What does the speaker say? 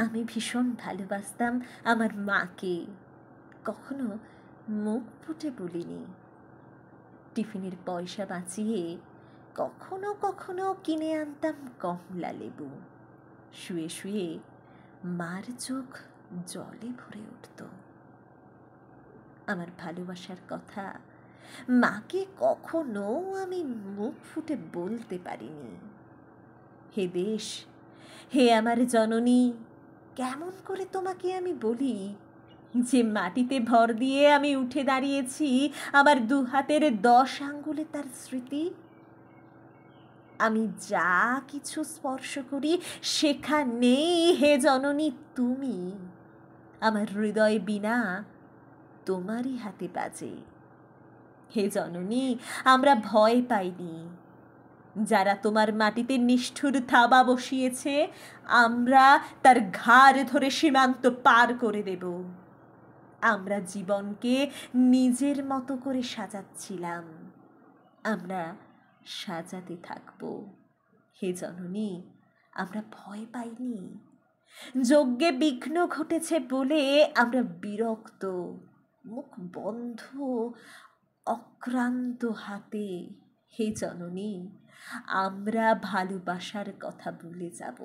আমি ভীষণ ভালোবাসতাম আমার মাকে, কখনো মুখ ফুটে বলিনি। টিফিনের পয়সা বাঁচিয়ে কখনো কখনো কিনে আনতাম কমলা লেবু। শুয়ে শুয়ে মার চোখ জলে ভরে উঠত। আমার ভালোবাসার কথা মাকে কখনো আমি মুখ ফুটে বলতে পারিনি। হে দেশ, হে আমার জননী, কেমন করে তোমাকে আমি বলি যে মাটিতে ভর দিয়ে আমি উঠে দাঁড়িয়েছি, আমার দু হাতের 10 আঙ্গুলে তার স্মৃতি। আমি যা কিছু স্পর্শ করি সেখানেই হে জননী তুমি। আমার হৃদয় বীণা তোমারই হাতে বাজে। হে জননী, আমরা ভয় পাইনি। যারা তোমার মাটিতে নিষ্ঠুর থাবা বসিয়েছে, আমরা তার ঘাড় ধরে সীমান্ত পার করে দেব। আমরা জীবনকে নিজের মতো করে সাজাচ্ছিলাম, আমরা সাজাতে থাকব। হে জননী, আমরা ভয় পাইনি। যজ্ঞে বিঘ্ন ঘটেছে বলে আমরা বিরক্ত, মুখ বন্ধ, অক্রান্ত হাতে। হে জননী, আমরা ভালোবাসার কথা ভুলে যাব।